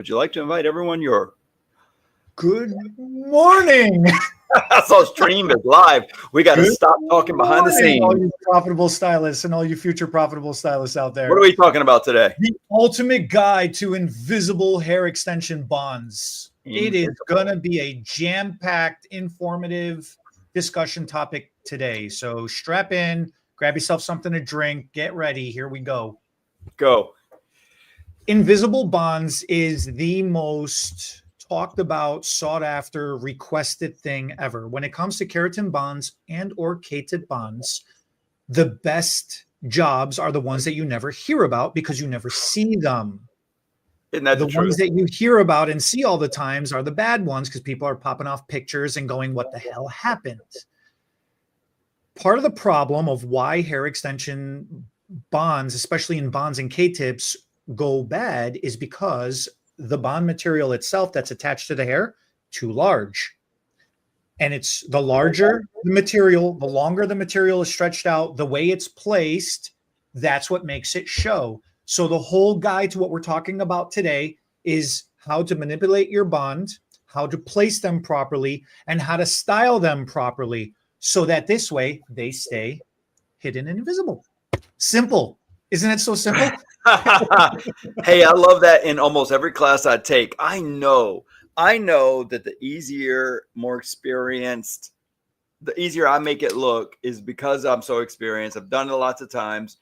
Would you like to invite everyone your good morning? so stream is live. We got to Good stop talking behind the morning, all scenes. you profitable stylists and all you future profitable stylists out there. What are we talking about today? The ultimate guide to invisible hair extension bonds. It is going to be a jam-packed, informative discussion topic today. So strap in, grab yourself something to drink, get ready. Here we go. Go. Invisible bonds is the most talked about, sought after, requested thing ever. When it comes to keratin bonds and or K-tip bonds, the best jobs are the ones that you never hear about because you never see them. Isn't that the the truth? ones that you hear about and see all the times are the bad ones because people are popping off pictures and going, what the hell happened? Part of the problem of why hair extension bonds, especially in bonds and K-tips, go bad is because the bond material itself that's attached to the hair too large. And it's the larger the material, the longer the material is stretched out, the way it's placed, that's what makes it show. So the whole guide to what we're talking about today is how to manipulate your bond, how to place them properly, and how to style them properly so that this way they stay hidden and invisible. Simple. Isn't it so simple? Hey, I love that in almost every class I take. I know that the easier, more experienced, the easier I make it look is because I'm so experienced. I've done it lots of times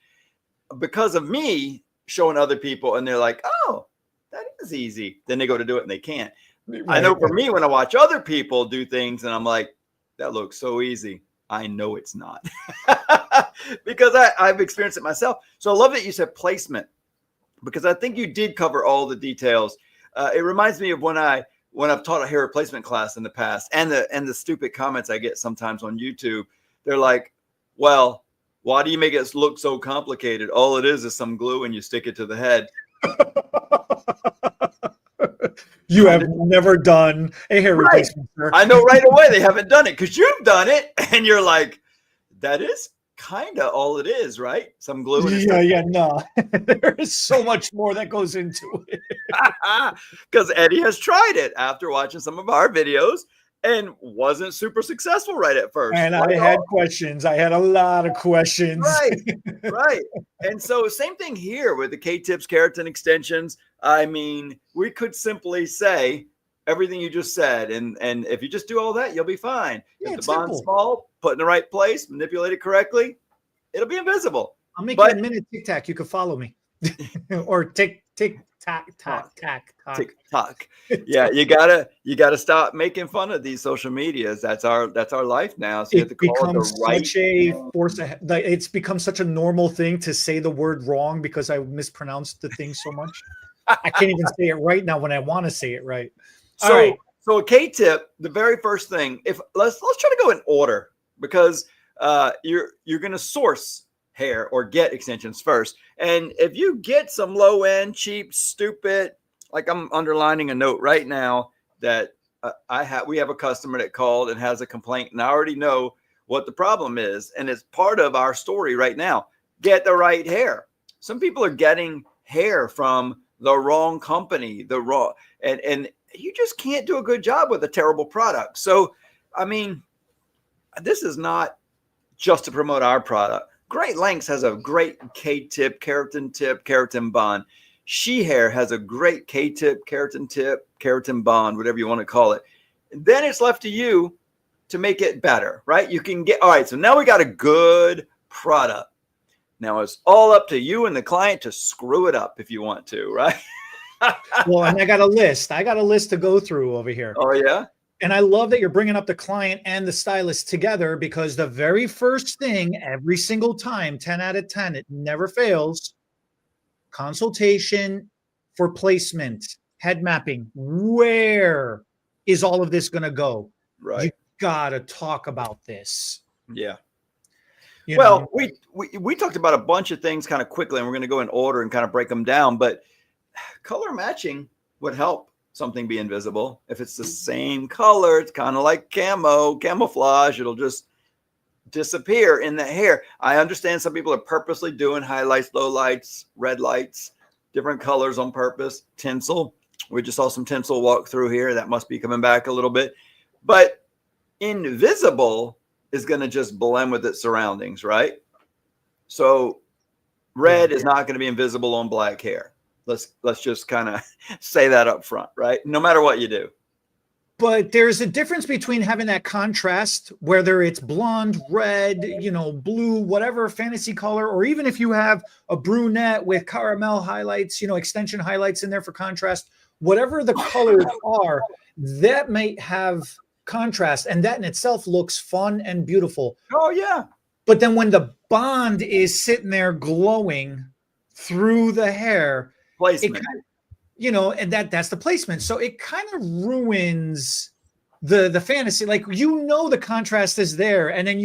because of me showing other people and they're like, oh, that is easy. Then they go to do it and they can't. Right. I know for me, when I watch other people do things and I'm like, that looks so easy. I know it's not because I've experienced it myself. So I love that you said placement because I think you did cover all the details. It reminds me of when I've taught a hair replacement class in the past and the stupid comments I get sometimes on YouTube. They're like, well, why do you make it look so complicated? All it is some glue and you stick it to the head. You have never done a hair replacement, sir. I know right away they haven't done it because you've done it. And you're like, that is kind of all it is, right? Some glue. No. There is so much more that goes into it. Because Eddie has tried it after watching some of our videos and wasn't super successful right at first. And I had questions. I had a lot of questions. Right. And so same thing here with the K-tips, keratin extensions. I mean, we could simply say everything you just said. And if you just do all that, you'll be fine. Yeah, if the bond's small, put in the right place, manipulate it correctly, it'll be invisible. I'll make you a minute tic-tac. You can follow me. Or tick-tac. Yeah, you gotta stop making fun of these social medias. That's our life now. So you have to call it the right. Such a force. It's become such a normal thing to say the word wrong because I mispronounced the thing so much. I can't even say it right now when I want to say it right. So a K-tip, the very first thing. If let's try to go in order because you're gonna source hair or get extensions first. And if you get some low end, cheap, stupid, like I'm underlining a note right now that we have a customer that called and has a complaint and I already know what the problem is. And it's part of our story right now. Get the right hair. Some people are getting hair from the wrong company, and you just can't do a good job with a terrible product. So, I mean, this is not just to promote our product. Great Lengths has a great K-tip, keratin bond. She Hair has a great K-tip, keratin bond, whatever you want to call it. And then it's left to you to make it better, right? You can get, all right, so now we got a good product. Now it's all up to you and the client to screw it up if you want to, right? Well, and I got a list. To go through over here. Oh, yeah? And I love that you're bringing up the client and the stylist together because the very first thing every single time, 10 out of 10, it never fails, consultation for placement, head mapping. Where is all of this going to go? Right. You got to talk about this. Yeah. Well, we talked about a bunch of things kind of quickly, and we're going to go in order and kind of break them down. But color matching would help something be invisible. If it's the same color, it's kind of like camouflage. It'll just disappear in the hair. I understand some people are purposely doing highlights, lowlights, red lights, different colors on purpose, tinsel. We just saw some tinsel walk through here. That must be coming back a little bit. But invisible is going to just blend with its surroundings, right? So red is not going to be invisible on black hair. Let's just kind of say that up front, right? No matter what you do. But there's a difference between having that contrast, whether it's blonde, red, blue, whatever fantasy color, or even if you have a brunette with caramel highlights, extension highlights in there for contrast, whatever the colors are, that might have contrast. And that in itself looks fun and beautiful. Oh, yeah. But then when the bond is sitting there glowing through the hair, placement. And that's the placement. So it kind of ruins the fantasy. Like, the contrast is there, and then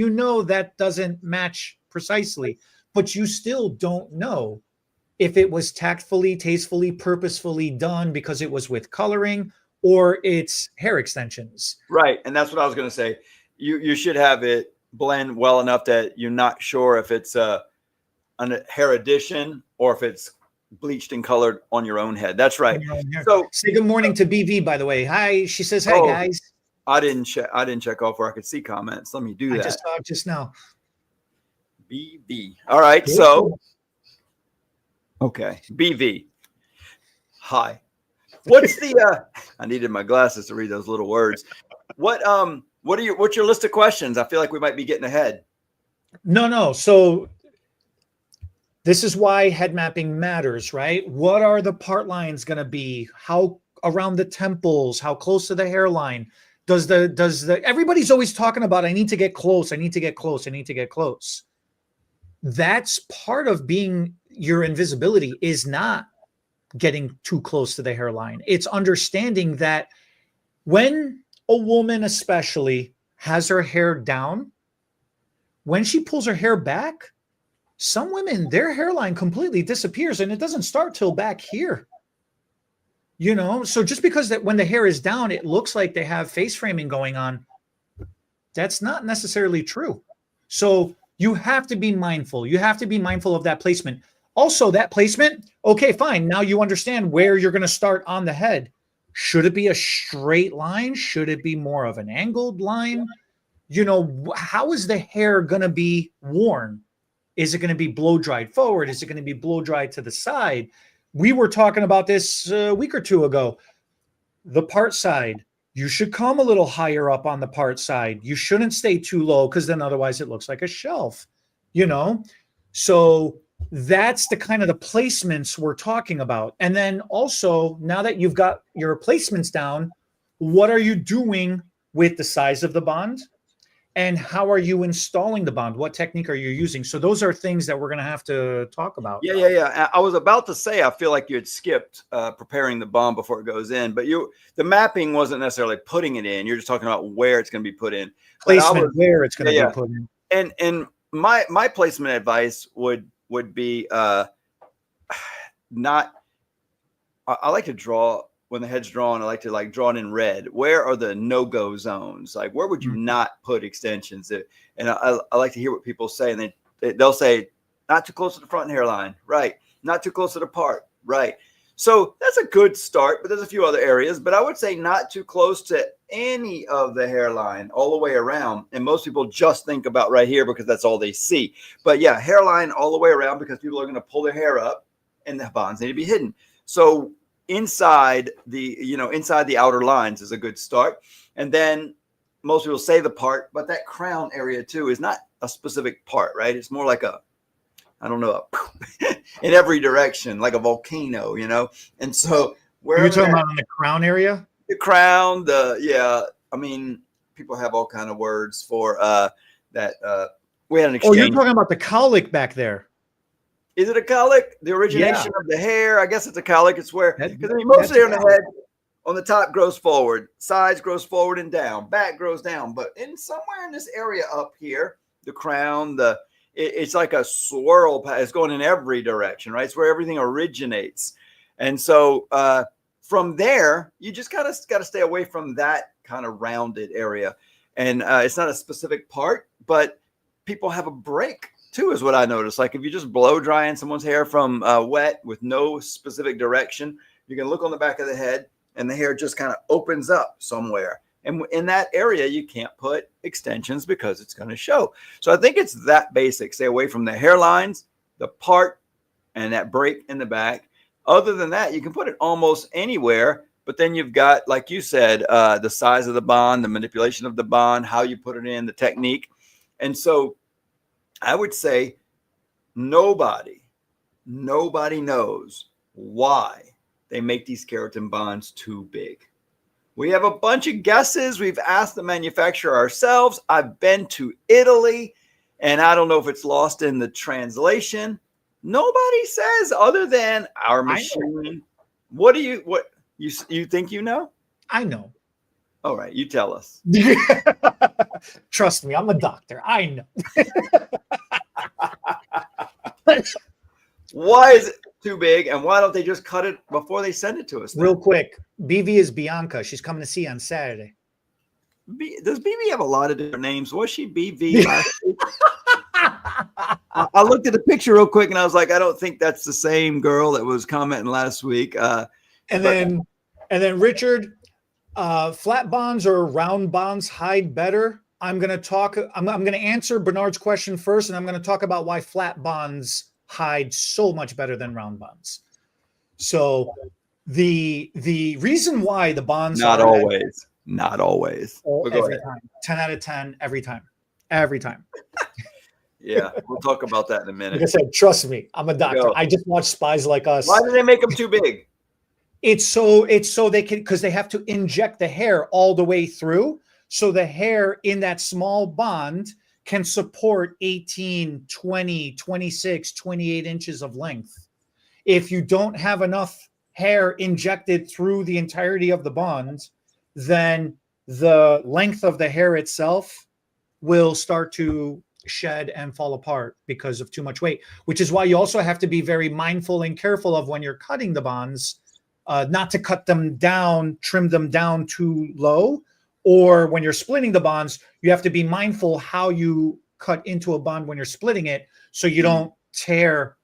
that doesn't match precisely, but you still don't know if it was tactfully, tastefully, purposefully done because it was with coloring or it's hair extensions. Right. And that's what I was going to say. You should have it blend well enough that you're not sure if it's a hair addition or if it's bleached and colored on your own head. That's right. So say good morning to BV, by the way. Hi. She says, "Hi, guys." I didn't check off where I could see comments. Let me do that. I just saw it just now. BV. All right. So, okay. BV. Hi. What's the, I needed my glasses to read those little words. What's your list of questions? I feel like we might be getting ahead. No. So this is why head mapping matters, right? What are the part lines going to be? How around the temples? How close to the hairline? Everybody's always talking about, I need to get close. I need to get close. I need to get close. That's part of being your invisibility, is not getting too close to the hairline. It's understanding that when a woman especially has her hair down, when she pulls her hair back, some women, their hairline completely disappears, and it doesn't start till back here. So just because that when the hair is down, it looks like they have face framing going on, that's not necessarily true. So you have to be mindful. You have to be mindful of that placement. Also, that placement, okay, fine. Now you understand where you're going to start on the head. Should it be a straight line? Should it be more of an angled line? How is the hair going to be worn? Is it going to be blow dried forward? Is it going to be blow dried to the side? We were talking about this a week or two ago. The part side, you should come a little higher up on the part side. You shouldn't stay too low, because then otherwise it looks like a shelf, So that's the kind of the placements we're talking about. And then also, now that you've got your placements down, what are you doing with the size of the bond? And how are you installing the bond? What technique are you using? So those are things that we're going to have to talk about. Yeah. I was about to say, I feel like you had skipped preparing the bond before it goes in, but the mapping wasn't necessarily putting it in. You're just talking about where it's going to be put in. Placement, where it's going to be put in. And my placement advice would be not. I like to draw. When the head's drawn, I like to draw it in red. Where are the no-go zones? Like, where would you not put extensions? And I like to hear what people say. And they'll say, not too close to the front hairline. Right. Not too close to the part. Right. So that's a good start, but there's a few other areas. But I would say not too close to any of the hairline all the way around. And most people just think about right here because that's all they see. But yeah, hairline all the way around, because people are going to pull their hair up and the bonds need to be hidden. So inside the outer lines is a good start. And then most people say the part, but that crown area too is not a specific part, right? It's more like in every direction, like a volcano, And so where you're talking about in the crown area, the crown, people have all kind of words for that. We had an exchange. Oh, you're talking about the cowlick back there. Is it a cowlick? The origination of the hair? I guess it's a cowlick. It's where, because most of the hair on the head on the top grows forward, sides grows forward and down, back grows down. But somewhere in this area up here, the crown, it's like a swirl. It's going in every direction, right? It's where everything originates. And so from there, you just kind of got to stay away from that kind of rounded area. And it's not a specific part, but people have a break too, is what I noticed. Like if you just blow drying someone's hair from wet with no specific direction, you can look on the back of the head and the hair just kind of opens up somewhere. And in that area, you can't put extensions because it's going to show. So I think it's that basic. Stay away from the hairlines, the part, and that break in the back. Other than that, you can put it almost anywhere. But then you've got, like you said, the size of the bond, the manipulation of the bond, how you put it in, the technique. And so I would say nobody knows why they make these keratin bonds too big. We have a bunch of guesses. We've asked the manufacturer ourselves. I've been to Italy, and I don't know if it's lost in the translation. Nobody says other than our machine. What you think you know? I know. All right, you tell us. Trust me, I'm a doctor. I know. Why is it too big, and why don't they just cut it before they send it to us? Real quick, BV is Bianca. She's coming to see you on Saturday. Does BV have a lot of different names? Was she BV last week? I looked at the picture real quick, and I was like, I don't think that's the same girl that was commenting last week. And then Richard, flat bonds or round bonds hide better. I'm going to answer Bernard's question first, and I'm going to talk about why flat bonds hide so much better than round bonds. So the reason why the bonds not always. Every time. 10 out of 10 every time. Yeah, we'll talk about that in a minute. Like I said, trust me, I'm a doctor. I just watch Spies Like Us. Why do they make them too big? It's so they can, because they have to inject the hair all the way through. So the hair in that small bond can support 18, 20, 26, 28 inches of length. If you don't have enough hair injected through the entirety of the bond, then the length of the hair itself will start to shed and fall apart because of too much weight, which is why you also have to be very mindful and careful of when you're cutting the bonds, not to cut them down, trim them down too low, or when you're splitting the bonds, you have to be mindful how you cut into a bond when you're splitting it, so you don't tear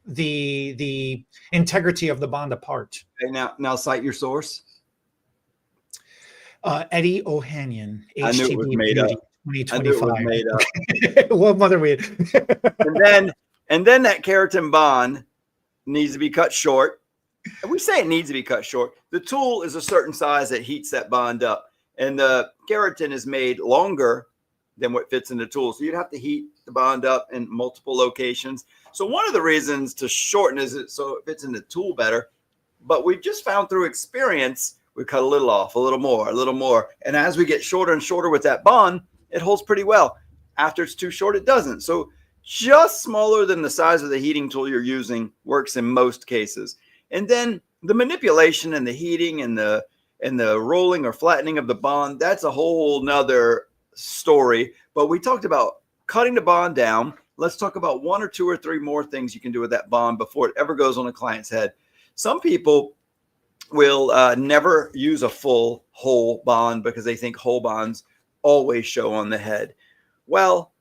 the integrity of the bond apart. Okay, now cite your source. Eddie Ohanian, I knew it was made up. 2025. What mother we and then that keratin bond needs to be cut short. And we say it needs to be cut short. The tool is a certain size that heats that bond up, and the keratin is made longer than what fits in the tool. So you'd have to heat the bond up in multiple locations. So one of the reasons to shorten is it so it fits in the tool better. But we've just found through experience, we cut a little off, a little more. And as we get shorter and shorter with that bond, it holds pretty well. After it's too short, it doesn't. So just smaller than the size of the heating tool you're using works in most cases. And then the manipulation and the heating and the rolling or flattening of the bond, that's a whole nother story. But we talked about cutting the bond down. Let's talk about one or two or three more things you can do with that bond before it ever goes on a client's head. Some people will never use a full whole bond because they think whole bonds always show on the head. Well,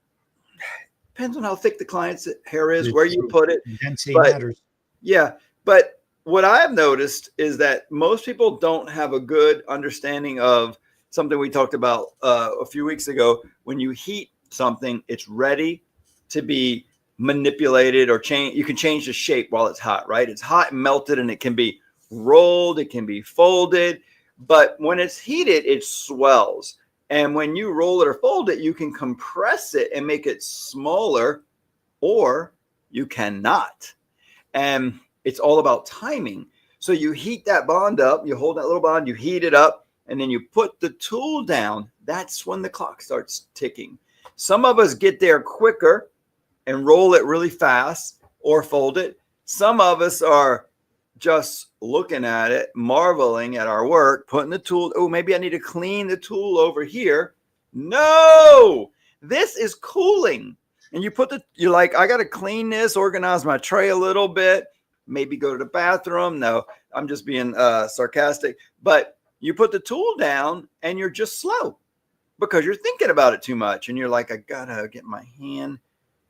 depends on how thick the client's hair is, where you put it. Density matters. Yeah, but what I've noticed is that most people don't have a good understanding of something we talked about a few weeks ago. When you heat something, it's ready to be manipulated or change. You can change the shape while it's hot, right? It's hot and melted, and it can be rolled, it can be folded, but when it's heated, it swells. And when you roll it or fold it, you can compress it and make it smaller, or you cannot. And it's all about timing. So you heat that bond up, you hold that little bond, you heat it up, and then you put the tool down. That's when the clock starts ticking. Some of us get there quicker and roll it really fast or fold it. Some of us are just looking at it, marveling at our work, putting the tool. Oh, maybe I need to clean the tool over here. No, this is cooling. And you're like, I got to clean this, organize my tray a little bit, maybe go to the bathroom. No, I'm just being sarcastic. But you put the tool down and you're just slow because you're thinking about it too much. And you're like, I got to get my hand.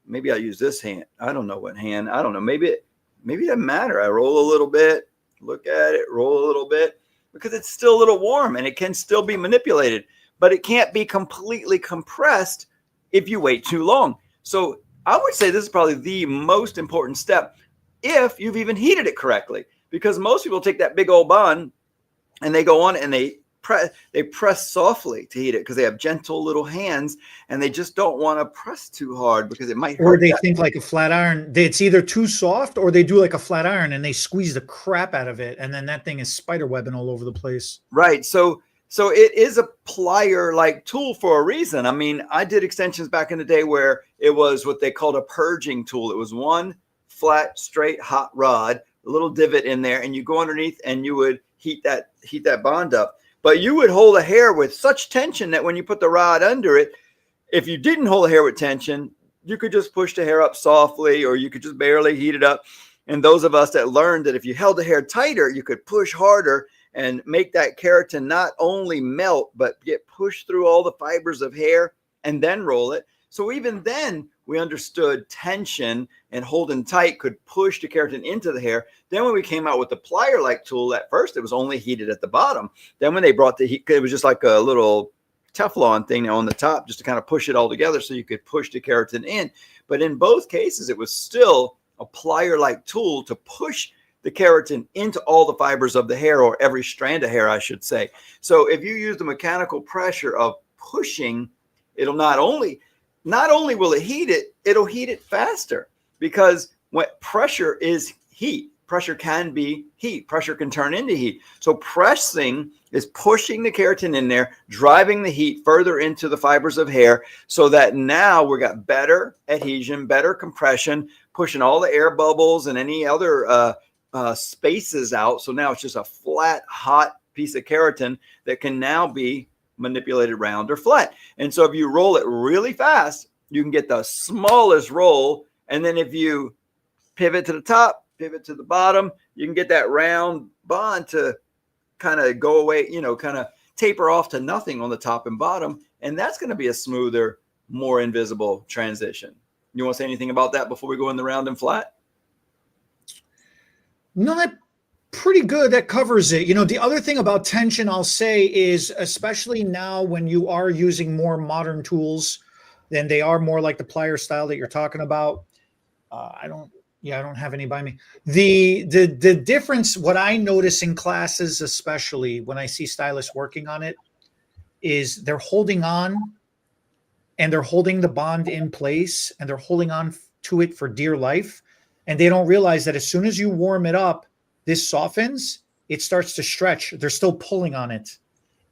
Maybe I'll use this hand. I don't know what hand. I don't know. Maybe it doesn't matter. I roll a little bit, look at it, roll a little bit, because it's still a little warm and it can still be manipulated, but it can't be completely compressed if you wait too long. So I would say this is probably the most important step if you've even heated it correctly, because most people take that big old bond and they go on and they press softly to heat it because they have gentle little hands and they just don't want to press too hard because it might hurt. Or they think like a flat iron, it's either too soft or they do like a flat iron and they squeeze the crap out of it. And then that thing is spider webbing all over the place. Right. So it is a plier like tool for a reason. I mean, I did extensions back in the day where it was what they called a purging tool. It was one flat, straight, hot rod, a little divot in there, and you go underneath and you would heat that bond up. But you would hold a hair with such tension that when you put the rod under it, if you didn't hold the hair with tension, you could just push the hair up softly, or you could just barely heat it up. And those of us that learned that if you held the hair tighter, you could push harder and make that keratin not only melt, but get pushed through all the fibers of hair and then roll it. So even then we understood tension and holding tight could push the keratin into the hair. Then when we came out with the plier-like tool, at first it was only heated at the bottom. Then when they brought the heat, it was just like a little Teflon thing on the top just to kind of push it all together so you could push the keratin in. But in both cases, it was still a plier-like tool to push the keratin into all the fibers of the hair, or every strand of hair, I should say. So if you use the mechanical pressure of pushing, it'll not only will it heat it, it'll heat it faster, because what pressure is heat. Pressure can be heat. Pressure can turn into heat. So pressing is pushing the keratin in there, driving the heat further into the fibers of hair, so that now we got better adhesion, better compression, pushing all the air bubbles and any other spaces out. So now it's just a flat, hot piece of keratin that can now be manipulated round or flat. And so if you roll it really fast, you can get the smallest roll. And then if you pivot to the top, pivot to the bottom, you can get that round bond to kind of go away, kind of taper off to nothing on the top and bottom. And that's going to be a smoother, more invisible transition. You want to say anything about that before we go in the round and flat? No, that pretty good. That covers it. The other thing about tension I'll say is, especially now when you are using more modern tools, then they are more like the plier style that you're talking about. I don't have any by me. The difference, what I notice in classes, especially when I see stylists working on it, is they're holding on and they're holding the bond in place and they're holding on to it for dear life. And they don't realize that as soon as you warm it up, this softens, it starts to stretch. They're still pulling on it.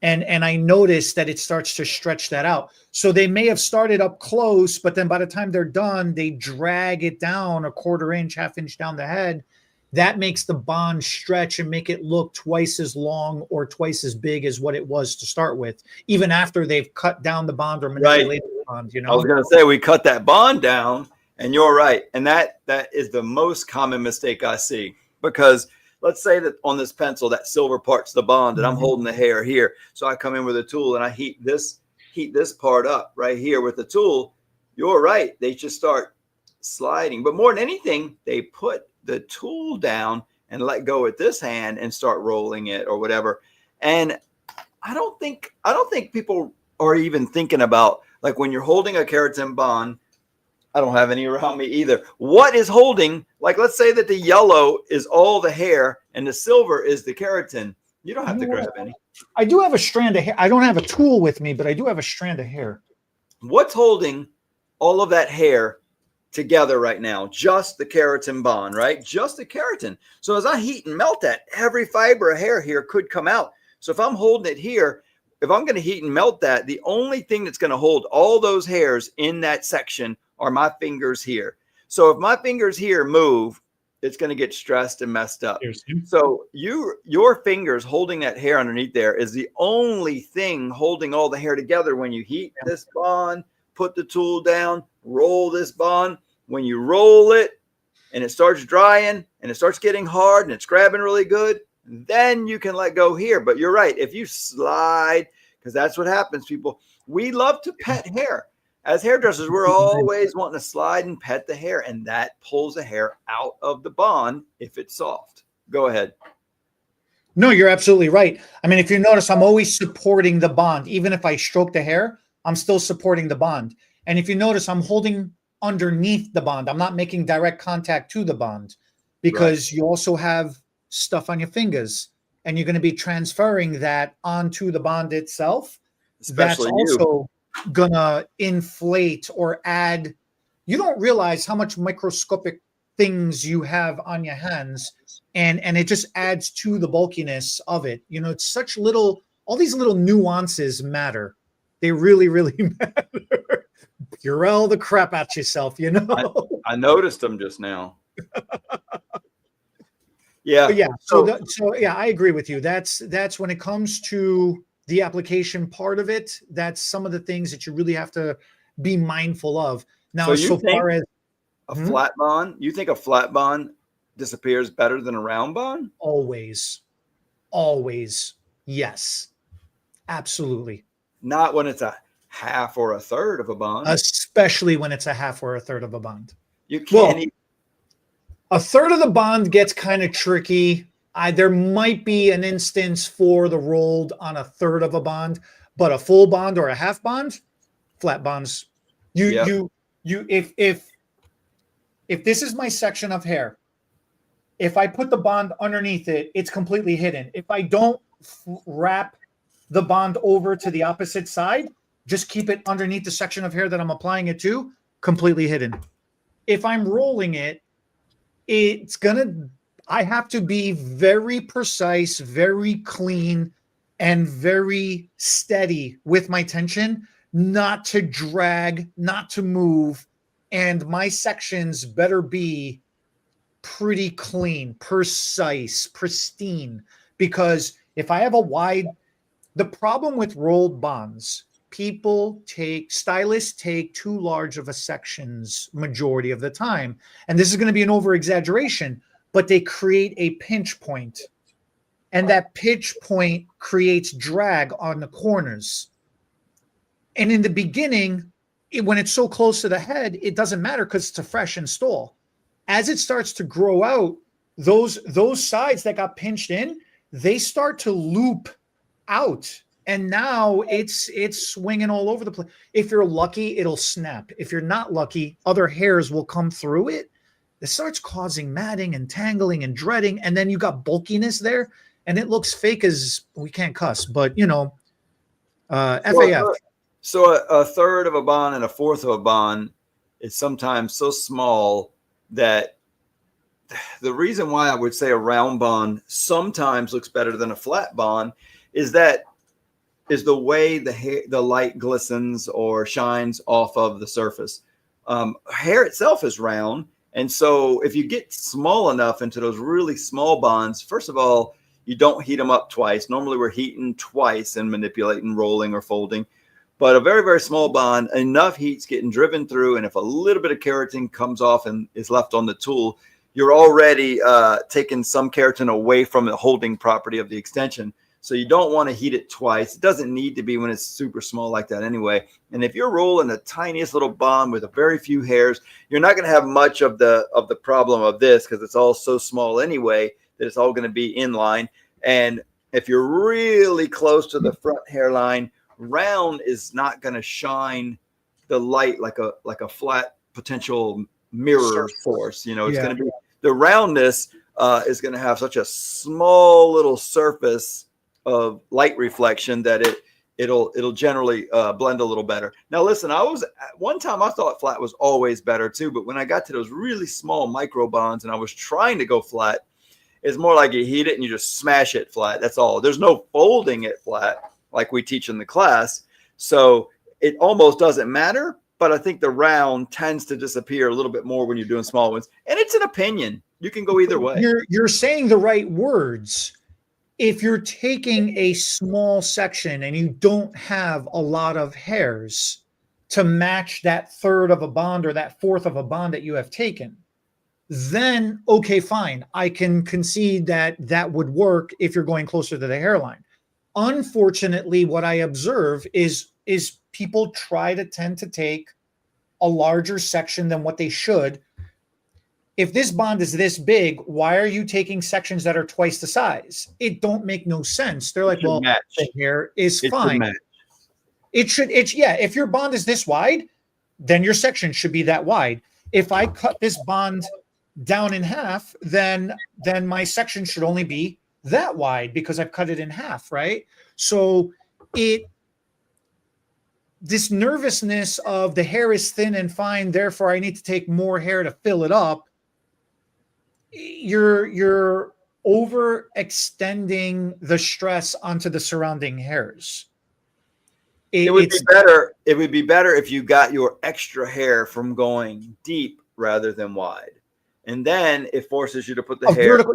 And I noticed that it starts to stretch that out. So they may have started up close, but then by the time they're done, they drag it down a quarter inch, half inch down the head. That makes the bond stretch and make it look twice as long or twice as big as what it was to start with, even after they've cut down the bond or manipulated the bond. I was going to say, we cut that bond down, and you're right. And that is the most common mistake I see, because let's say that on this pencil, that silver part's the bond, and I'm holding the hair here. So I come in with a tool and I heat this part up right here with the tool. You're right. They just start sliding. But more than anything, they put the tool down and let go with this hand and start rolling it or whatever. And I don't think people are even thinking about, like, when you're holding a keratin bond. I don't have any around me either. What is holding, like, let's say that the yellow is all the hair and the silver is the keratin. You don't have to grab any. I do have a strand of hair. I don't have a tool with me, but I do have a strand of hair. What's holding all of that hair together right now? Just the keratin bond, right? Just the keratin. So as I heat and melt that, every fiber of hair here could come out. So if I'm holding it here, if I'm going to heat and melt that, the only thing that's going to hold all those hairs in that section are my fingers here. So if my fingers here move, it's going to get stressed and messed up. So your fingers holding that hair underneath there is the only thing holding all the hair together. When you heat this bond, put the tool down, roll this bond. When you roll it and it starts drying and it starts getting hard and it's grabbing really good, then you can let go here. But you're right. If you slide, because that's what happens, people, we love to pet hair. As hairdressers, we're always wanting to slide and pet the hair, and that pulls the hair out of the bond if it's soft. Go ahead. No, you're absolutely right. I mean, if you notice, I'm always supporting the bond. Even if I stroke the hair, I'm still supporting the bond. And if you notice, I'm holding underneath the bond. I'm not making direct contact to the bond Right. because you also have stuff on your fingers and you're going to be transferring that onto the bond itself. That's Especially you. also going to inflate or add. You don't realize how much microscopic things you have on your hands, and it just adds to the bulkiness of it. You know, it's such little, all these little nuances matter. They really, really matter. Purell the crap out yourself, you I, know. I noticed them just now. But Yeah. yeah, So so yeah, I agree with you. That's when it comes to the application part of it, that's some of the things that you really have to be mindful of. so Now, you so think far as a hmm, flat bond? You think a flat bond disappears better than a round bond? always, always, yes, absolutely. Not when it's a half or a third of a bond. Especially when it's a half or a third of a bond. You can't Well, even. a third of the bond gets kind of tricky. There might be an instance for the rolled on a third of a bond, but a full bond or a half bond, flat bonds. You Yep. you you if this is my section of hair, if I put the bond underneath it, it's completely hidden. If I don't wrap the bond over to the opposite side, just keep it underneath the section of hair that I'm applying it to, completely hidden. If I'm rolling it, it's gonna, I have to be very precise, very clean, and very steady with my tension, not to drag, not to move. And my sections better be pretty clean, precise, pristine. Because if I have a wide, the problem with rolled bonds, stylists take too large of a sections majority of the time. And this is going to be an over exaggeration, but they create a pinch point. And that pinch point creates drag on the corners. And in the beginning, when it's so close to the head, it doesn't matter because it's a fresh install. As it starts to grow out, those sides that got pinched in, they start to loop out, and now it's swinging all over the place. If you're lucky, it'll snap. If you're not lucky, other hairs will come through it. It starts causing matting and tangling and dreading, and then you got bulkiness there, and it looks fake as we can't cuss, but you know, So a FAF. third, so a third of a bond and a fourth of a bond is sometimes so small that the reason why I would say a round bond sometimes looks better than a flat bond is that is the way the light glistens or shines off of the surface. Hair itself is round, and so if you get small enough into those really small bonds, first of all, you don't heat them up twice. Normally, we're heating twice and manipulating, rolling, or folding. But a very, very small bond, enough heat's getting driven through, and if a little bit of keratin comes off and is left on the tool, you're already taking some keratin away from the holding property of the extension. So you don't want to heat it twice. It doesn't need to be when it's super small like that anyway. And if you're rolling the tiniest little bond with a very few hairs, you're not going to have much of the problem of this because it's all so small anyway that it's all going to be in line. And if you're really close to the front hairline, round is not going to shine the light like a flat potential mirror force. You know, it's going to be the roundness is going to have such a small little surface of light reflection that it'll generally blend a little better. Now, listen, one time I thought flat was always better too, but when I got to those really small micro bonds and I was trying to go flat, it's more like you heat it and you just smash it flat. That's all. There's no folding it flat like we teach in the class. So it almost doesn't matter, but I think the round tends to disappear a little bit more when you're doing small ones. And it's an opinion. You can go either way. You're saying the right words. If you're taking a small section and you don't have a lot of hairs to match that third of a bond or that fourth of a bond that you have taken, then okay, fine. I can concede that that would work if you're going closer to the hairline. Unfortunately, what I observe is people tend to take a larger section than what they should. if this bond is this big, why are you taking sections that are twice the size? It don't make no sense. They're like, well, match. the hair is It should fine. match. Yeah, if your bond is this wide, then your section should be that wide. If I cut this bond down in half, then my section should only be that wide because I've cut it in half, right? So this nervousness of the hair is thin and fine, therefore I need to take more hair to fill it up. You're overextending the stress onto the surrounding hairs. It would be better. It would be better if you got your extra hair from going deep rather than wide, and then it forces you to put the hair vertical.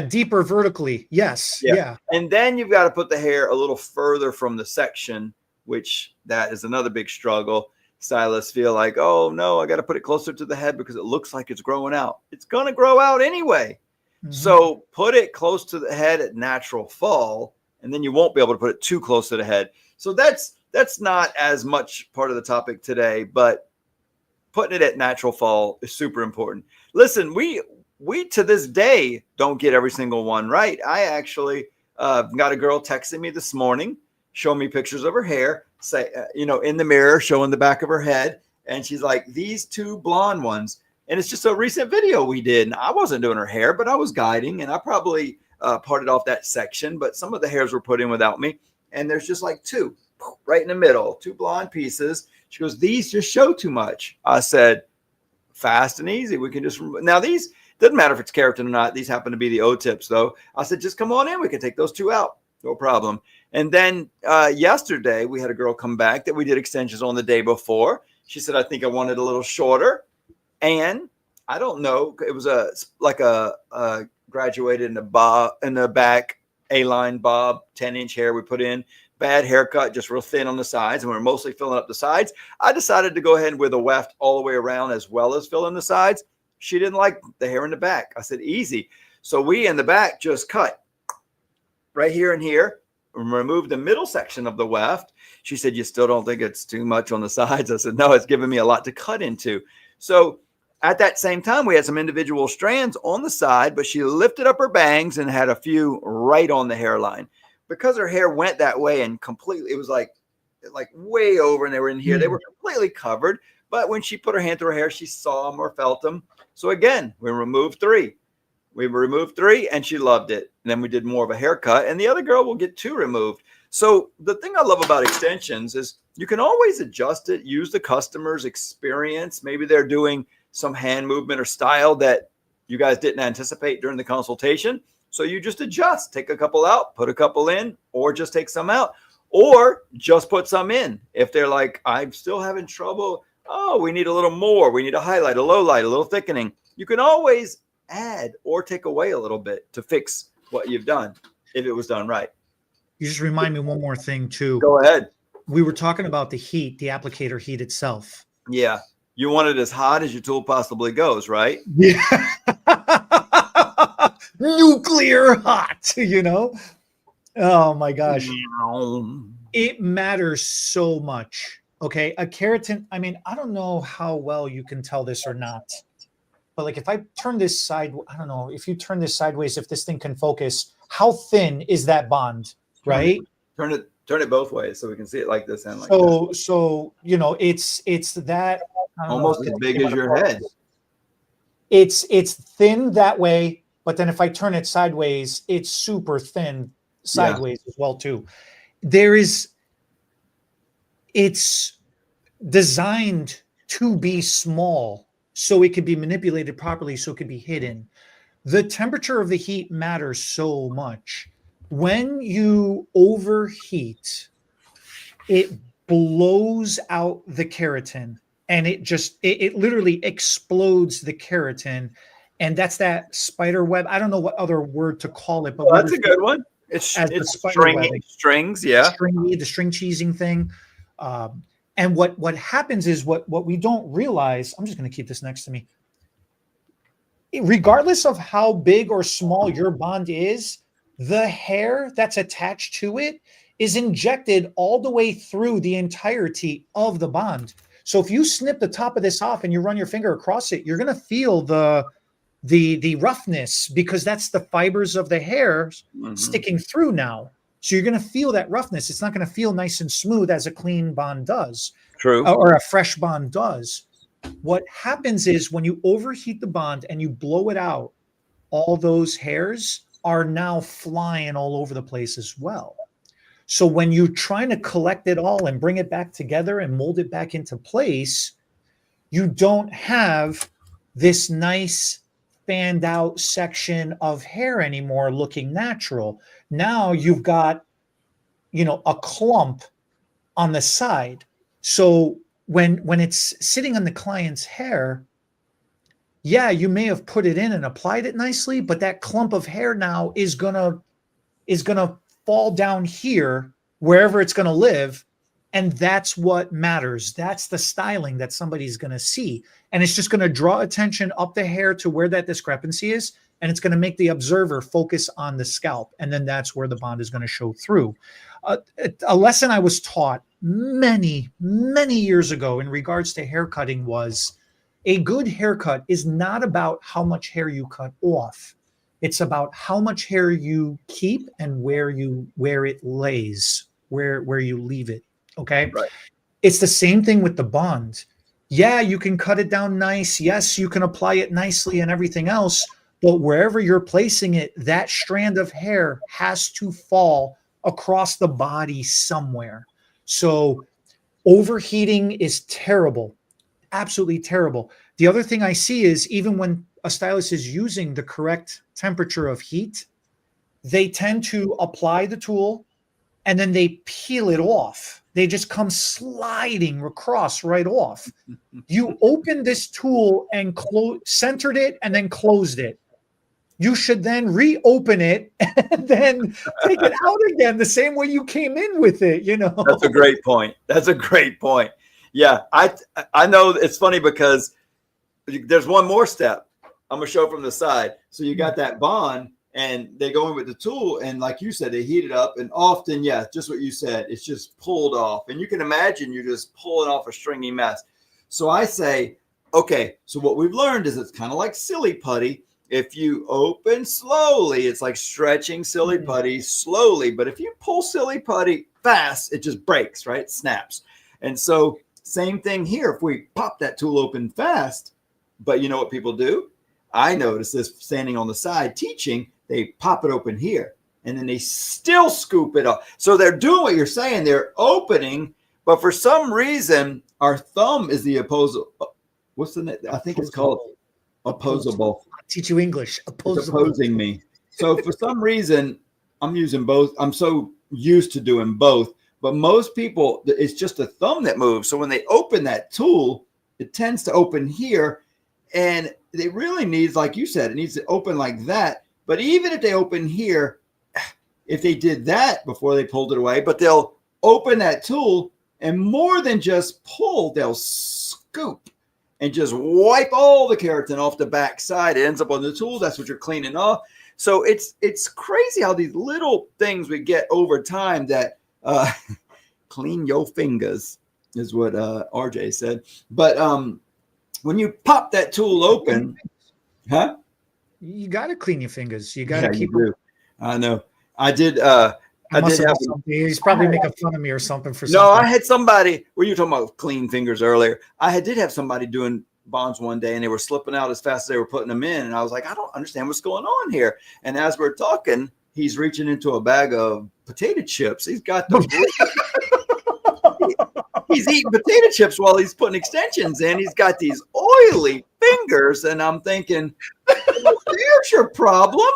Deeper vertically. Yes. Yeah. And then you've got to put the hair a little further from the section, which that is another big struggle. Stylists feel like, oh no, I got to put it closer to the head because it looks like it's growing out. It's going to grow out anyway. Mm-hmm. So put it close to the head at natural fall, and then you won't be able to put it too close to the head. So that's not as much part of the topic today, but putting it at natural fall is super important. Listen, we to this day don't get every single one right. I actually got a girl texting me this morning, showing me pictures of her hair, say, in the mirror, showing the back of her head. And she's like, these two blonde ones. And it's just a recent video we did. And I wasn't doing her hair, but I was guiding. And I probably parted off that section. But some of the hairs were put in without me. And there's just like two right in the middle, two blonde pieces. She goes, these just show too much. I said, fast and easy. We can just, now these, doesn't matter if it's keratin or not. These happen to be the O-tips though. I said, just come on in. We can take those two out. No problem. And then yesterday we had a girl come back that we did extensions on the day before. She said, I think I wanted a little shorter. And I don't know. It was a graduated in the back A-line bob, 10-inch hair we put in. Bad haircut, just real thin on the sides. And we were mostly filling up the sides. I decided to go ahead with a weft all the way around as well as fill in the sides. She didn't like the hair in the back. I said, easy. So we in the back just cut right here and here. Remove the middle section of the weft. She said, you still don't think it's too much on the sides? I said, no, it's giving me a lot to cut into. So at that same time, we had some individual strands on the side, but she lifted up her bangs and had a few right on the hairline. Because her hair went that way and completely, it was like way over and they were in here. They were completely covered. But when she put her hand through her hair, she saw them or felt them. So again, we removed three. We removed three and she loved it. And then we did more of a haircut and the other girl will get two removed. So the thing I love about extensions is you can always adjust it, use the customer's experience. Maybe they're doing some hand movement or style that you guys didn't anticipate during the consultation. So you just adjust, take a couple out, put a couple in, or just take some out, or just put some in. If they're like, I'm still having trouble. Oh, we need a little more. We need a highlight, a low light, a little thickening. You can always add or take away a little bit to fix what you've done if it was done right. You just remind me one more thing too. Go ahead. We were talking about the heat, the applicator heat itself. Yeah. You want it as hot as your tool possibly goes, right? Yeah. Nuclear hot, Oh my gosh. It matters so much. Okay. A keratin, I mean, I don't know how well you can tell this or not, but like if I turn this side, I don't know if you turn this sideways, if this thing can focus, how thin is that bond, right? Turn it both ways so we can see it like this and like that. So it's that almost as big as your head. It's thin that way. But then if I turn it sideways, it's super thin sideways as well too. It's designed to be small so it could be manipulated properly, so it could be hidden. The temperature of the heat matters so much. When you overheat, it blows out the keratin and it literally explodes the keratin. And that's that spider web. I don't know what other word to call it, but that's a good one. It's strings, yeah. The string cheesing thing. And what happens is what we don't realize, I'm just going to keep this next to me. Regardless of how big or small your bond is, the hair that's attached to it is injected all the way through the entirety of the bond. So if you snip the top of this off and you run your finger across it, you're going to feel the the roughness, because that's the fibers of the hair sticking through now. So you're going to feel that roughness. It's not going to feel nice and smooth as a clean bond does. True. Or a fresh bond does. What happens is when you overheat the bond and you blow it out, all those hairs are now flying all over the place as well. So when you're trying to collect it all and bring it back together and mold it back into place, you don't have this nice fanned out section of hair anymore looking natural. Now you've got, a clump on the side. So when it's sitting on the client's hair, yeah, you may have put it in and applied it nicely, but that clump of hair now is gonna fall down here wherever it's gonna live. And that's what matters. That's the styling that somebody's going to see. And it's just going to draw attention up the hair to where that discrepancy is. And it's going to make the observer focus on the scalp. And then that's where the bond is going to show through. A lesson I was taught many, many years ago in regards to haircutting was a good haircut is not about how much hair you cut off. It's about how much hair you keep and where it lays, where you leave it. Okay. Right. It's the same thing with the bond. Yeah, you can cut it down nice. Yes, you can apply it nicely and everything else. But wherever you're placing it, that strand of hair has to fall across the body somewhere. So overheating is terrible. Absolutely terrible. The other thing I see is even when a stylist is using the correct temperature of heat, they tend to apply the tool and then they peel it off. They just come sliding across right off. You opened this tool and centered it and then closed it. You should then reopen it and then take it out again the same way you came in with it, That's a great point. That's a great point. Yeah, I know it's funny because there's one more step. I'm going to show from the side. So you got that bond. And they go in with the tool, and like you said, they heat it up. And often, yeah, just what you said, it's just pulled off. And you can imagine you're just pulling off a stringy mess. So I say, okay, so what we've learned is it's kind of like silly putty. If you open slowly, it's like stretching silly putty slowly. But if you pull silly putty fast, it just breaks, right? It snaps. And so same thing here. If we pop that tool open fast, but you know what people do? I noticed this standing on the side teaching. They pop it open here and then they still scoop it up. So they're doing what you're saying. They're opening, but for some reason, our thumb is the opposable. What's the name? I think it's called opposable. I'll teach you English. It's opposing me. So for some reason, I'm using both. I'm so used to doing both, but most people, it's just a thumb that moves. So when they open that tool, it tends to open here, and it really needs, like you said, it needs to open like that. But even if they open here, if they did that before they pulled it away, but they'll open that tool and more than just pull, they'll scoop and just wipe all the keratin off the back side. It ends up on the tool. That's what you're cleaning off. So it's crazy how these little things we get over time that clean your fingers is what RJ said. But when you pop that tool open, huh? You got to clean your fingers. You got to keep them. I know. I did. He's probably making fun of me or something for something. No, I had somebody. Well, you were talking about clean fingers earlier. I did have somebody doing bonds one day, and they were slipping out as fast as they were putting them in. And I was like, I don't understand what's going on here. And as we're talking, he's reaching into a bag of potato chips. He's got the. He's eating potato chips while he's putting extensions in. He's got these oily fingers, and I'm thinking, well, there's your problem.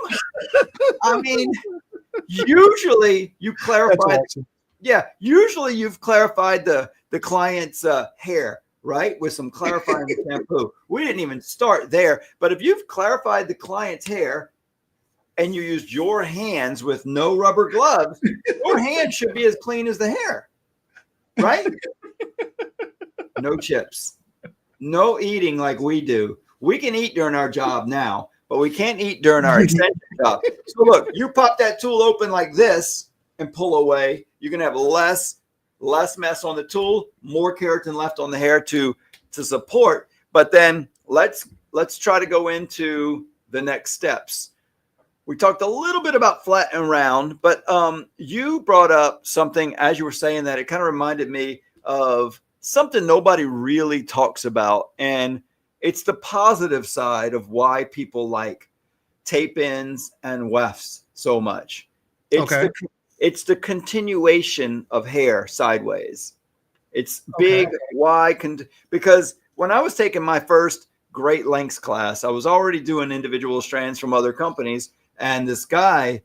I mean, usually you clarify. Awesome. Yeah, usually you've clarified the client's hair, right, with some clarifying shampoo. We didn't even start there, but if you've clarified the client's hair and you used your hands with no rubber gloves, your hands should be as clean as the hair, right? No chips, no eating like we do. We can eat during our job now, but we can't eat during our extension job. So look, you pop that tool open like this and pull away. You're going to have less mess on the tool, more keratin left on the hair to support. But then let's try to go into the next steps. We talked a little bit about flat and round, but you brought up something as you were saying that it kind of reminded me of something nobody really talks about. And it's the positive side of why people like tape ins and wefts so much. It's the continuation of hair sideways. It's big, wide, because when I was taking my first Great Lengths class, I was already doing individual strands from other companies. And this guy,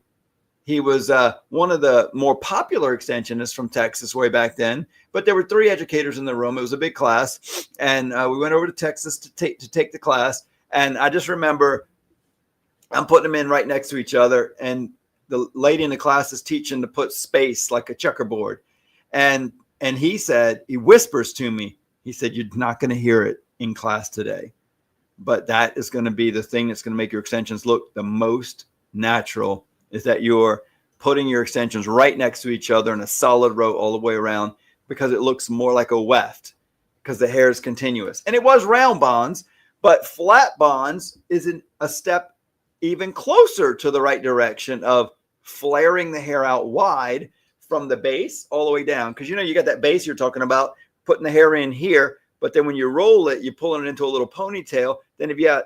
he was one of the more popular extensionists from Texas way back then. But there were 3 educators in the room. It was a big class. And we went over to Texas to take the class. And I just remember I'm putting them in right next to each other. And the lady in the class is teaching to put space like a checkerboard. And he said, he whispers to me, he said, "You're not going to hear it in class today. But that is going to be the thing that's going to make your extensions look the most natural, is that you're putting your extensions right next to each other in a solid row all the way around, because it looks more like a weft because the hair is continuous." And it was round bonds, but flat bonds is a step even closer to the right direction of flaring the hair out wide from the base all the way down. Because, you got that base you're talking about, putting the hair in here, but then when you roll it, you're pulling it into a little ponytail. Then if you have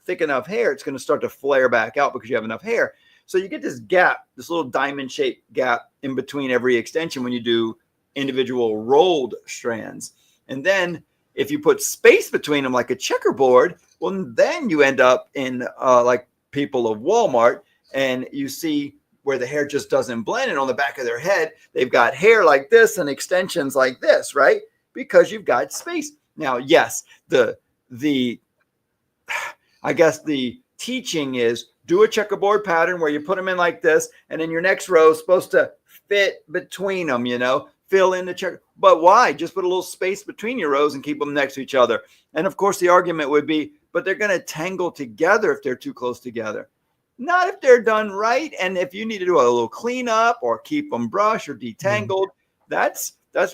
thick enough hair, it's going to start to flare back out because you have enough hair. So you get this gap, this little diamond shaped gap in between every extension when you do individual rolled strands. And then if you put space between them like a checkerboard, well, then you end up in like people of Walmart, and you see where the hair just doesn't blend. And on the back of their head, they've got hair like this and extensions like this, right? Because you've got space. Now, yes, I guess the teaching is do a checkerboard pattern where you put them in like this, and then your next row is supposed to fit between them, fill in the check. But why? Just put a little space between your rows and keep them next to each other. And of course, the argument would be, but they're going to tangle together if they're too close together. Not if they're done right. And if you need to do a little cleanup or keep them brushed or detangled, that's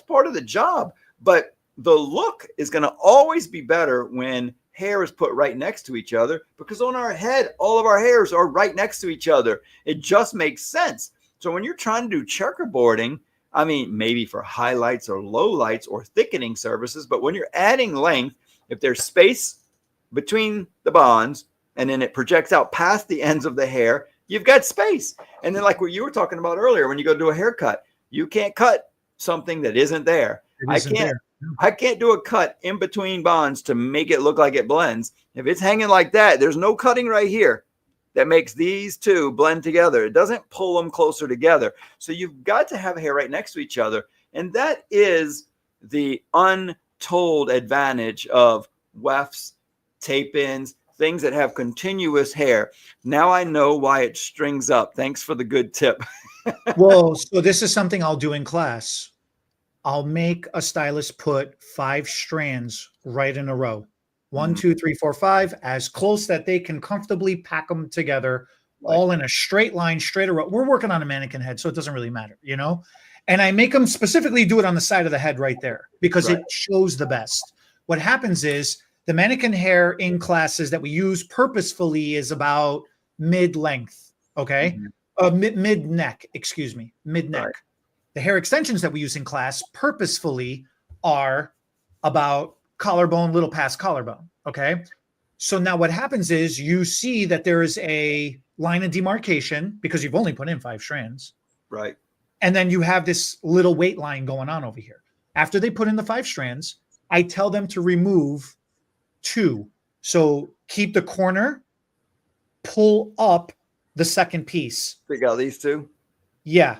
part of the job. But the look is going to always be better when hair is put right next to each other, because on our head, all of our hairs are right next to each other. It just makes sense. So when you're trying to do checkerboarding, I mean, maybe for highlights or lowlights or thickening services, but when you're adding length, if there's space between the bonds and then it projects out past the ends of the hair, you've got space. And then like what you were talking about earlier, when you go do a haircut, you can't cut something that isn't there. I can't do a cut in between bonds to make it look like it blends. If it's hanging like that, there's no cutting right here that makes these two blend together. It doesn't pull them closer together. So you've got to have hair right next to each other. And that is the untold advantage of wefts, tape-ins, things that have continuous hair. Now I know why it strings up. Thanks for the good tip. Well, so this is something I'll do in class. I'll make a stylist put 5 strands right in a row. 1, 2, 3, 4, 5, as close that they can comfortably pack them together, all in a straight line, straight row. We're working on a mannequin head, so it doesn't really matter, And I make them specifically do it on the side of the head right there because it shows the best. What happens is the mannequin hair in classes that we use purposefully is about mid-length, okay? Mid-neck, mid-neck. Right. The hair extensions that we use in class purposefully are about collarbone, little past collarbone, okay? So now what happens is you see that there is a line of demarcation because you've only put in 5 strands. Right. And then you have this little weight line going on over here. After they put in the 5 strands, I tell them to remove 2. So keep the corner, pull up the second piece. Pick out these 2? Yeah.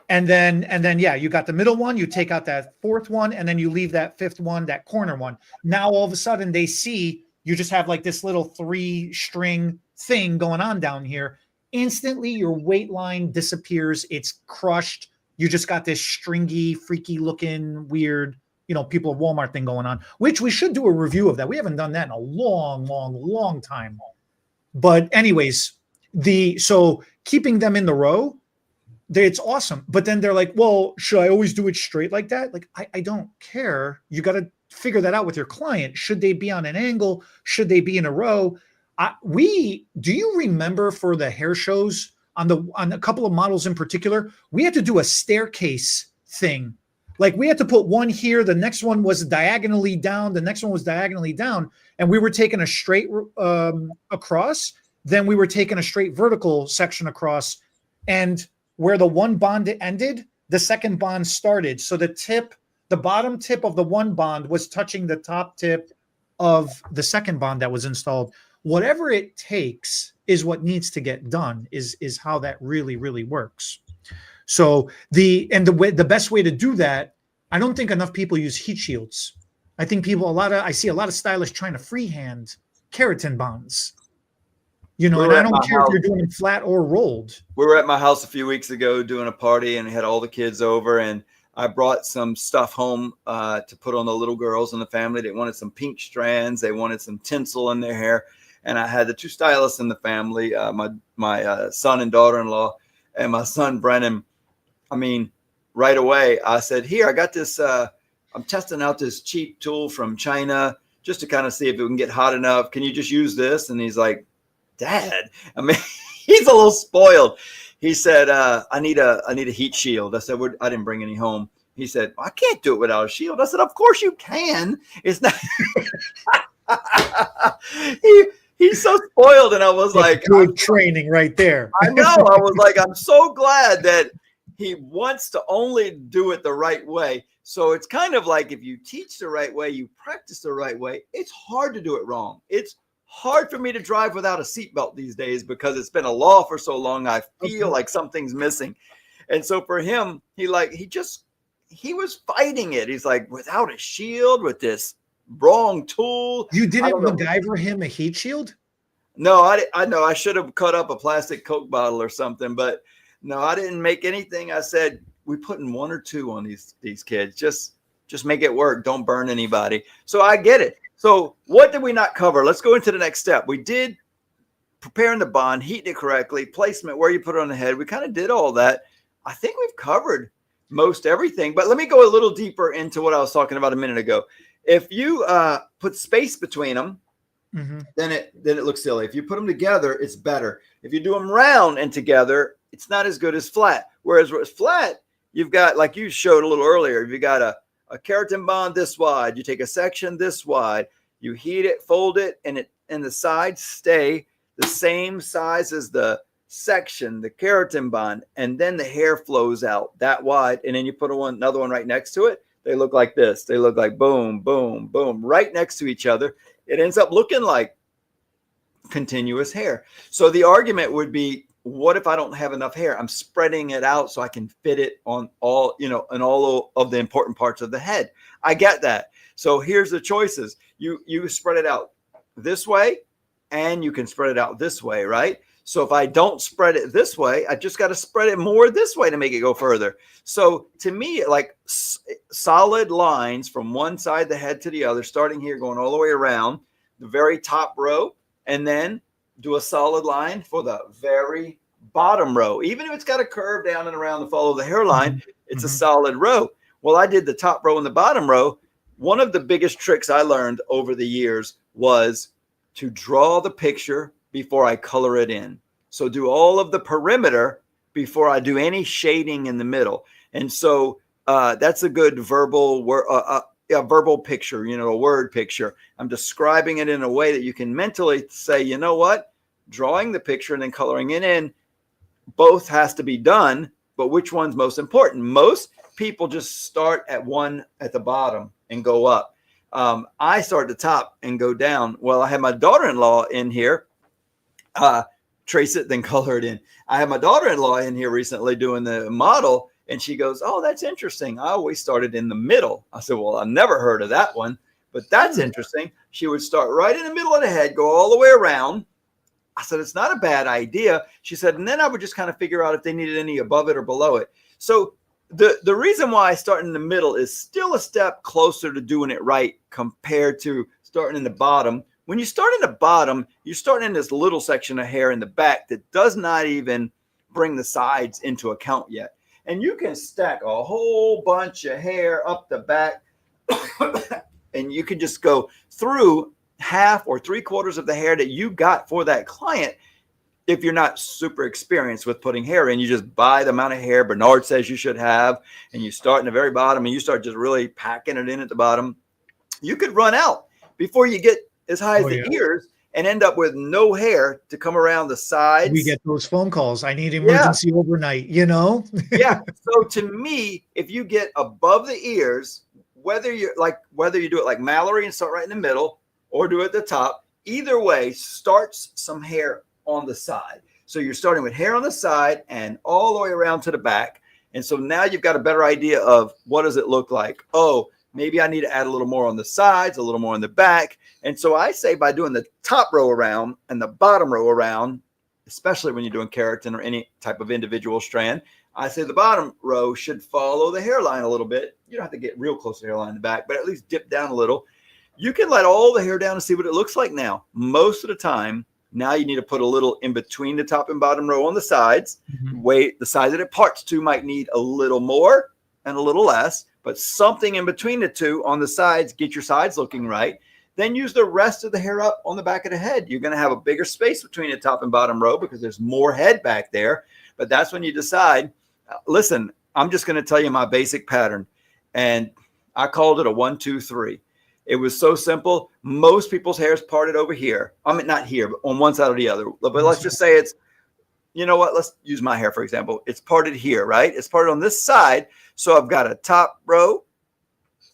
And then, yeah, you got the middle one, you take out that 4th one, and then you leave that 5th one, that corner one. Now, all of a sudden, they see you just have like this little 3-string thing going on down here. Instantly, your weight line disappears. It's crushed. You just got this stringy, freaky looking, weird, people at Walmart thing going on, which we should do a review of that. We haven't done that in a long, long, long time. But anyways, so keeping them in the row, it's awesome. But then they're like, well, should I always do it straight like that? Like, I don't care. You got to figure that out with your client. Should they be on an angle? Should they be in a row? Do you remember for the hair shows on a couple of models in particular, we had to do a staircase thing. Like we had to put one here, the next one was diagonally down, the next one was diagonally down, and we were taking a straight across, then we were taking a straight vertical section across, and where the one bond ended, the second bond started. So the bottom tip of the one bond was touching the top tip of the second bond that was installed. Whatever it takes is what needs to get done, is how that really, really works. So the best way to do that, I don't think enough people use heat shields. I think I see a lot of stylists trying to freehand keratin bonds. And I don't care if you're doing it flat or rolled. We were at my house a few weeks ago doing a party, and we had all the kids over, and I brought some stuff home to put on the little girls in the family. They wanted some pink strands. They wanted some tinsel in their hair. And I had the two stylists in the family, my son and daughter-in-law, and my son, Brennan. I mean, right away, I said, here, I got this. I'm testing out this cheap tool from China just to kind of see if it can get hot enough. Can you just use this? And he's like, Dad, I mean, he's a little spoiled. He said, I need a heat shield. I said, I didn't bring any home. He said, I can't do it without a shield. I said, of course you can. It's not. He's so spoiled. And I was like, good training right there. I know. I was like, I'm so glad that he wants to only do it the right way. So it's kind of like if you teach the right way, you practice the right way, it's hard to do it wrong. It's hard for me to drive without a seatbelt these days because it's been a law for so long. I feel like something's missing. And so for him, he was fighting it. He's like, without a shield, with this wrong tool. You didn't MacGyver him a heat shield? No, I know I should have cut up a plastic Coke bottle or something, but no, I didn't make anything. I said, we put in one or two on these kids. Just make it work. Don't burn anybody. So I get it. So what did we not cover? Let's go into the next step. We did preparing the bond, heating it correctly, placement, where you put it on the head. We kind of did all that. I think we've covered most everything, but let me go a little deeper into what I was talking about a minute ago. If you put space between them, then it looks silly. If you put them together, it's better. If you do them round and together, it's not as good as flat. Whereas with flat, you've got, like you showed a little earlier, you got a keratin bond this wide. You take a section this wide. You heat it, fold it, and the sides stay the same size as the section, the keratin bond, and then the hair flows out that wide. And then you put another one right next to it. They look like this. They look like boom, boom, boom, right next to each other. It ends up looking like continuous hair. So the argument would be, what if I don't have enough hair? I'm spreading it out so I can fit it on all of the important parts of the head. I get that. So here's the choices. You spread it out this way, and you can spread it out this way, right? So if I don't spread it this way, I just got to spread it more this way to make it go further. So to me, like solid lines from one side of the head to the other, starting here, going all the way around the very top row, and then do a solid line for the very bottom row. Even if it's got a curve down and around to follow the hairline, it's a solid row. Well, I did the top row and the bottom row. One of the biggest tricks I learned over the years was to draw the picture before I color it in. So do all of the perimeter before I do any shading in the middle. And so that's a good verbal picture, a word picture. I'm describing it in a way that you can mentally say, you know what? Drawing the picture and then coloring it in, both has to be done, but which one's most important? Most people just start at the bottom and go up. I start at the top and go down. Well, I had my daughter-in-law in here, trace it, then color it in. I had my daughter-in-law in here recently doing the model, and she goes, oh, that's interesting. I always started in the middle. I said, well, I've never heard of that one, but that's interesting. She would start right in the middle of the head, go all the way around. I said, it's not a bad idea. She said, and then I would just kind of figure out if they needed any above it or below it. So the reason why I start in the middle is still a step closer to doing it right compared to starting in the bottom. When you start in the bottom, you're starting in this little section of hair in the back that does not even bring the sides into account yet. And you can stack a whole bunch of hair up the back and you can just go through half or 3/4 of the hair that you got for that client. If you're not super experienced with putting hair in, you just buy the amount of hair Bernard says you should have, and you start in the very bottom and you start just really packing it in at the bottom. You could run out before you get as high as the ears and end up with no hair to come around the sides. We get those phone calls. I need emergency overnight, you know? Yeah. So to me, if you get above the ears, whether you do it like Mallory and start right in the middle or do it at the top, either way starts some hair on the side. So you're starting with hair on the side and all the way around to the back. And so now you've got a better idea of what does it look like? Oh, maybe I need to add a little more on the sides, a little more on the back. And so I say by doing the top row around and the bottom row around, especially when you're doing keratin or any type of individual strand, I say the bottom row should follow the hairline a little bit. You don't have to get real close to the hairline in the back, but at least dip down a little. You can let all the hair down and see what it looks like now. Most of the time, now you need to put a little in between the top and bottom row on the sides. Wait, the side that it parts to might need a little more and a little less, but something in between the two on the sides, get your sides looking right. Then use the rest of the hair up on the back of the head. You're going to have a bigger space between the top and bottom row because there's more head back there. But that's when you decide, listen, I'm just going to tell you my basic pattern. And I called it a 1, 2, 3. It was so simple. Most people's hair is parted over here. I mean, not here, but on one side or the other. But let's just say it's, you know what? Let's use my hair, for example. It's parted here, right? It's parted on this side. So I've got a top row.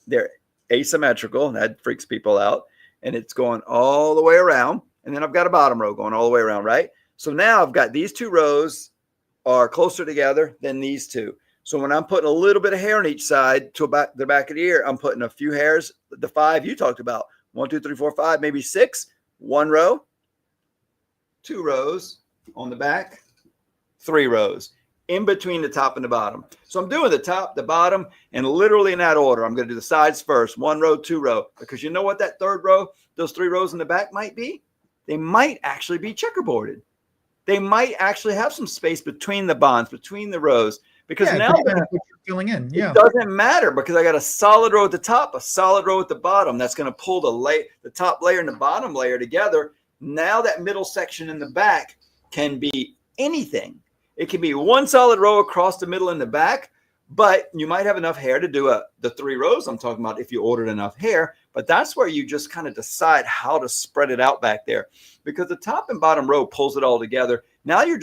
They're asymmetrical, and that freaks people out. And it's going all the way around. And then I've got a bottom row going all the way around, right? So now I've got these two rows are closer together than these two. So when I'm putting a little bit of hair on each side to about the back of the ear, I'm putting a few hairs, the 5 you talked about, 1, 2, 3, 4, 5, maybe 6, 1 row, 2 rows on the back, 3 rows in between the top and the bottom. So I'm doing the top, the bottom, and literally in that order. I'm going to do the sides first, 1 row, 2 row, because you know what that third row, those 3 rows in the back might be? They might actually be checkerboarded. They might actually have some space between the bonds, between the rows. Because now what you're filling in, it doesn't matter because I got a solid row at the top, a solid row at the bottom. That's going to pull the top layer and the bottom layer together. Now that middle section in the back can be anything. It can be 1 solid row across the middle in the back, but you might have enough hair to do the 3 rows I'm talking about if you ordered enough hair. But that's where you just kind of decide how to spread it out back there, because the top and bottom row pulls it all together. Now you're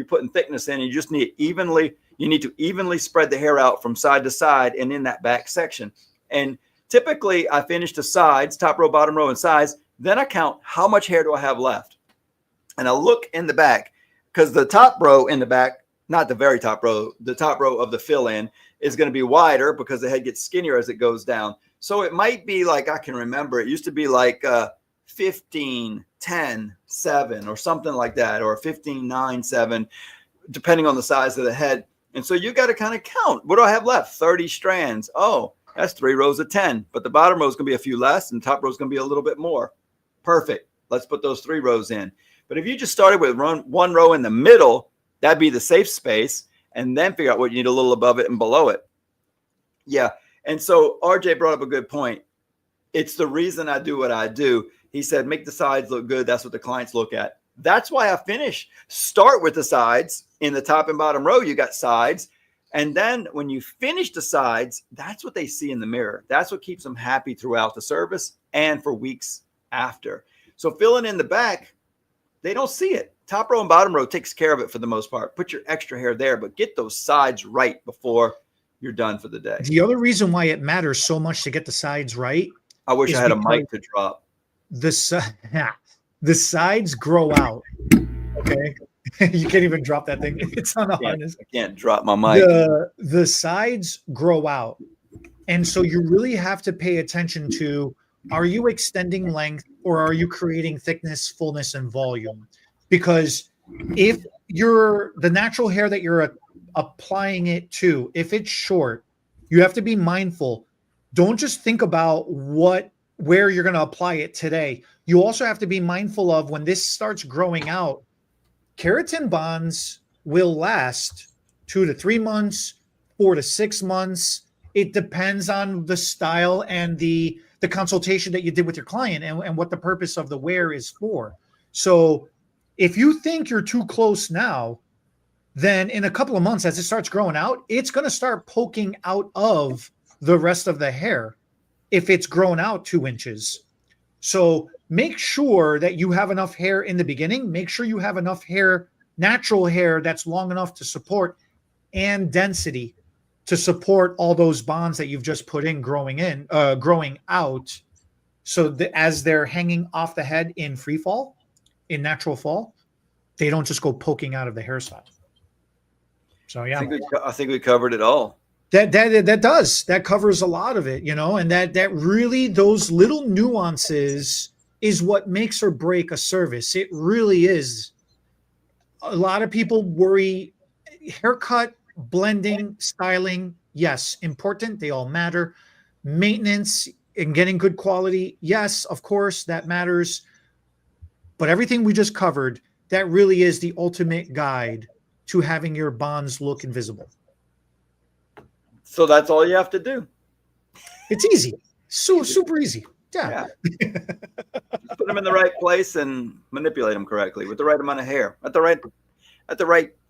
putting thickness in, and you just need to evenly spread the hair out from side to side and in that back section. And typically I finish the sides, top row, bottom row, and sides. Then I count how much hair do I have left. And I look in the back, because the top row in the back, not the very top row, the top row of the fill-in is going to be wider because the head gets skinnier as it goes down. So it might be like, I can remember, it used to be like 15, 10, 7 or something like that, or 15, 9, 7, depending on the size of the head. And so you got to kind of count. What do I have left? 30 strands. Oh, that's 3 rows of 10. But the bottom row is going to be a few less, and the top row is going to be a little bit more. Perfect. Let's put those 3 rows in. But if you just started with 1 row in the middle, that'd be the safe space, and then figure out what you need a little above it and below it. Yeah. And so RJ brought up a good point. It's the reason I do what I do. He said, make the sides look good. That's what the clients look at. That's why I start with the sides. In the top and bottom row, you got sides. And then when you finish the sides, that's what they see in the mirror. That's what keeps them happy throughout the service and for weeks after. So filling in the back, they don't see it. Top row and bottom row takes care of it for the most part. Put your extra hair there, but get those sides right before you're done for the day. The other reason why it matters so much to get the sides right. I wish I had a mic to drop. The sides grow out. Okay. You can't even drop that thing. It's on a harness. I can't drop my mic. The sides grow out. And so you really have to pay attention to, are you extending length or are you creating thickness, fullness, and volume? Because if the natural hair that you're applying it to, if it's short, you have to be mindful. Don't just think about where you're going to apply it today. You also have to be mindful of when this starts growing out, keratin bonds will last 2 to 3 months, 4 to 6 months. It depends on the style and the the consultation that you did with your client and what the purpose of the wear is for. So if you think you're too close now, then in a couple of months, as it starts growing out, it's going to start poking out of the rest of the hair if it's grown out 2 inches. So make sure that you have enough hair in the beginning. Make sure you have enough hair, natural hair that's long enough to support, and density to support all those bonds that you've just put in growing out. So that as they're hanging off the head in free fall, in natural fall, they don't just go poking out of the hairstyle. So yeah, I think we covered it all. That covers a lot of it, you know, and that really, those little nuances is what makes or break a service. It really is. A lot of people worry haircut, blending, styling. Yes, important. They all matter. Maintenance and getting good quality. Yes, of course, that matters. But everything we just covered, that really is the ultimate guide to having your bonds look invisible. So that's all you have to do. It's easy. So super easy. Yeah. Just put them in the right place and manipulate them correctly with the right amount of hair at the right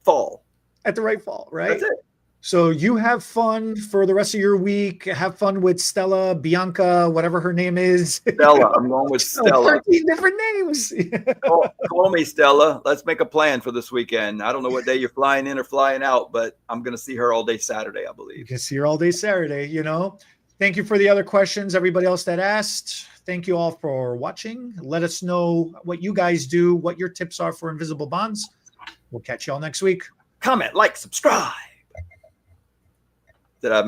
fall. At the right fall, right? That's it. So you have fun for the rest of your week. Have fun with Stella, Bianca, whatever her name is. Stella. I'm going with Stella. 13 different names. Call me Stella. Let's make a plan for this weekend. I don't know what day you're flying in or flying out, but I'm going to see her all day Saturday, I believe. You can see her all day Saturday, you know. Thank you for the other questions, everybody else that asked. Thank you all for watching. Let us know what you guys do, what your tips are for invisible bonds. We'll catch you all next week. Comment, like, subscribe. Did I